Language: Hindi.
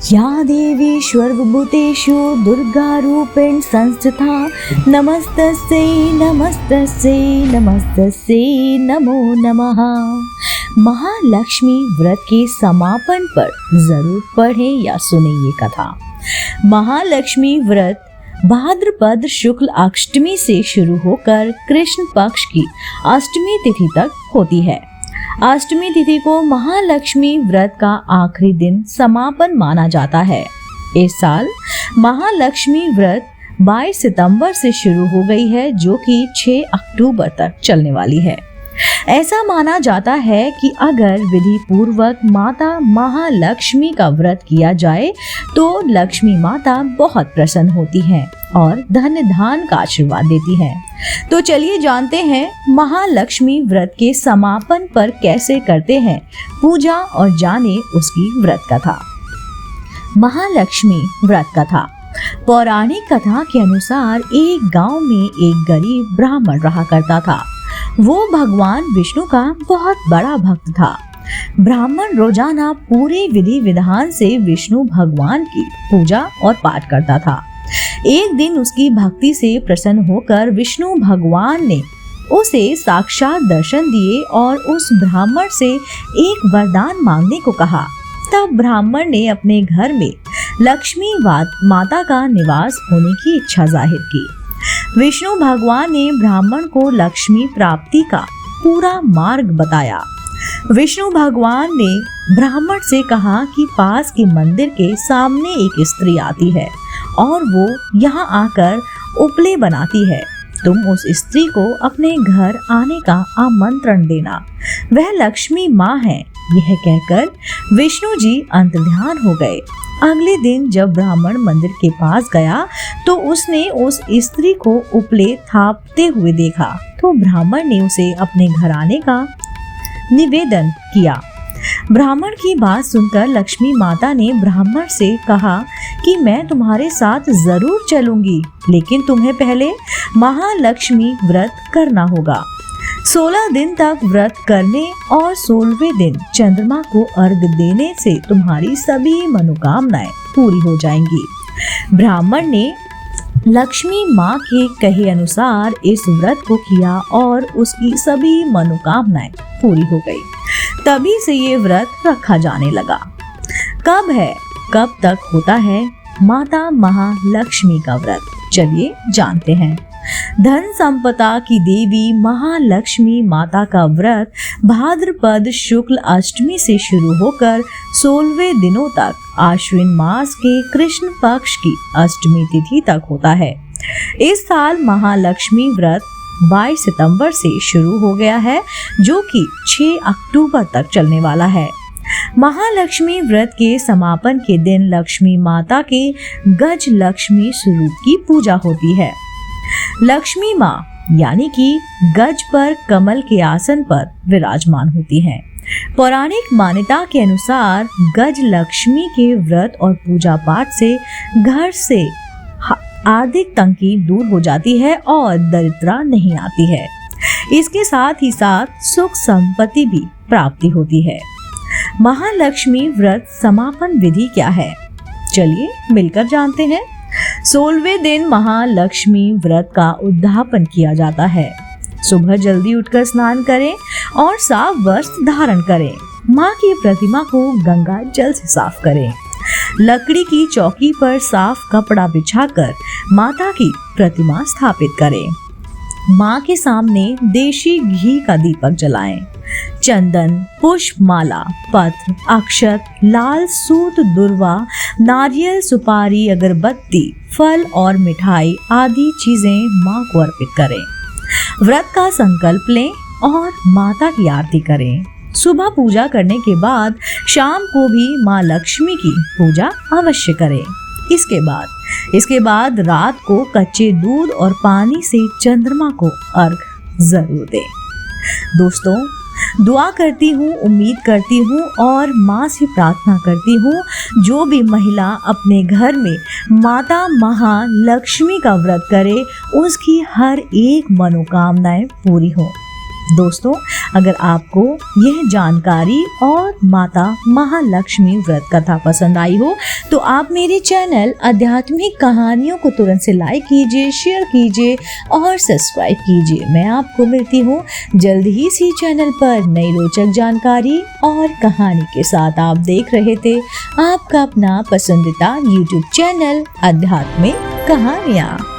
या देवी सर्वभूतेषु दुर्गारूपेण संस्थिता नमस्तस्यै नमस्तस्यै नमस्तस्यै नमो नमः। महालक्ष्मी व्रत के समापन पर जरूर पढ़ें या सुने ये कथा। महालक्ष्मी व्रत भाद्रपद शुक्ल अष्टमी से शुरू होकर कृष्ण पक्ष की अष्टमी तिथि तक होती है। अष्टमी तिथि को महालक्ष्मी व्रत का आखिरी दिन समापन माना जाता है। इस साल महालक्ष्मी व्रत 22 सितंबर से शुरू हो गई है, जो कि 6 अक्टूबर तक चलने वाली है। ऐसा माना जाता है कि अगर विधि पूर्वक माता महालक्ष्मी का व्रत किया जाए तो लक्ष्मी माता बहुत प्रसन्न होती हैं और धन धान का आशीर्वाद देती हैं। तो चलिए जानते हैं महालक्ष्मी व्रत के समापन पर कैसे करते हैं पूजा और जाने उसकी व्रत कथा। महालक्ष्मी व्रत कथा। पौराणिक कथा के अनुसार एक गांव में एक गरीब ब्राह्मण रहा करता था। वो भगवान विष्णु का बहुत बड़ा भक्त था। ब्राह्मण रोजाना पूरे विधि विधान से विष्णु भगवान की पूजा और पाठ करता था। एक दिन उसकी भक्ति से प्रसन्न होकर विष्णु भगवान ने उसे साक्षात दर्शन दिए और उस ब्राह्मण से एक वरदान मांगने को कहा। तब ब्राह्मण ने अपने घर में लक्ष्मी माता का निवास होने की इच्छा जाहिर की। विष्णु भगवान ने ब्राह्मण को लक्ष्मी प्राप्ति का पूरा मार्ग बताया। विष्णु भगवान ने ब्राह्मण से कहा कि पास के मंदिर के सामने एक स्त्री आती है और वो यहाँ आकर उपले बनाती है। तुम उस स्त्री को अपने घर आने का आमंत्रण देना, वह लक्ष्मी माँ है। यह कहकर विष्णु जी अंतर्ध्यान हो गए। अगले दिन जब ब्राह्मण मंदिर के पास गया तो उसने उस स्त्री को उपले थापते हुए देखा, तो ब्राह्मण ने उसे अपने घर आने का निवेदन किया। ब्राह्मण की बात सुनकर लक्ष्मी माता ने ब्राह्मण से कहा कि मैं तुम्हारे साथ जरूर चलूंगी, लेकिन तुम्हें पहले महालक्ष्मी व्रत करना होगा। 16 दिन तक व्रत करने और 16वें दिन चंद्रमा को अर्घ देने से तुम्हारी सभी मनोकामनाएं पूरी हो जाएंगी। ब्राह्मण ने लक्ष्मी माँ के कहे अनुसार इस व्रत को किया और उसकी सभी मनोकामनाएं पूरी हो गई। तभी से ये व्रत रखा जाने लगा। कब तक होता है माता महालक्ष्मी का व्रत, चलिए जानते हैं। धन संपदा की देवी महालक्ष्मी माता का व्रत भाद्रपद शुक्ल अष्टमी से शुरू होकर 16वें दिनों तक आश्विन मास के कृष्ण पक्ष की अष्टमी तिथि तक होता है। इस साल महालक्ष्मी व्रत 22 सितंबर से शुरू हो गया है, जो कि 6 अक्टूबर तक चलने वाला है। महालक्ष्मी व्रत के समापन के दिन लक्ष्मी माता के गज लक्ष्मी स्वरूप की पूजा होती है। लक्ष्मी माँ यानी कि गज पर कमल के आसन पर विराजमान होती हैं। पौराणिक मान्यता के अनुसार गज लक्ष्मी के व्रत और पूजा पाठ से घर से आर्थिक तंगी दूर हो जाती है और दरिद्रता नहीं आती है। इसके साथ ही साथ सुख संपत्ति भी प्राप्ति होती है। महालक्ष्मी व्रत समापन विधि क्या है, चलिए मिलकर जानते हैं। 16वें दिन महालक्ष्मी व्रत का उद्यापन किया जाता है। सुबह जल्दी उठकर स्नान करें और साफ वस्त्र धारण करें। माँ की प्रतिमा को गंगा जल से साफ करें। लकड़ी की चौकी पर साफ कपड़ा बिछाकर माता की प्रतिमा स्थापित करें। माँ के सामने देशी घी का दीपक जलाएं। चंदन, पुष्प माला, पत्र, अक्षत, लाल सूत, दुर्वा, नारियल, सुपारी, अगरबत्ती, फल और मिठाई आदि चीजें माँ को अर्पित करें। व्रत का संकल्प लें और माता की आरती करें। सुबह पूजा करने के बाद शाम को भी माँ लक्ष्मी की पूजा अवश्य करें। इसके बाद रात को कच्चे दूध और पानी से चंद्रमा को अर्घ जरूर दें। दोस्तों, दुआ करती हूँ, उम्मीद करती हूँ और माँ से प्रार्थना करती हूँ, जो भी महिला अपने घर में माता महालक्ष्मी का व्रत करे उसकी हर एक मनोकामनाएं पूरी हो। दोस्तों, अगर आपको यह जानकारी और माता महालक्ष्मी व्रत कथा पसंद आई हो तो आप मेरे चैनल आध्यात्मिक कहानियों को तुरंत से लाइक कीजिए, शेयर कीजिए और सब्सक्राइब कीजिए। मैं आपको मिलती हूँ जल्द ही इसी चैनल पर नई रोचक जानकारी और कहानी के साथ। आप देख रहे थे आपका अपना पसंदीदा YouTube चैनल आध्यात्मिक कहानियाँ।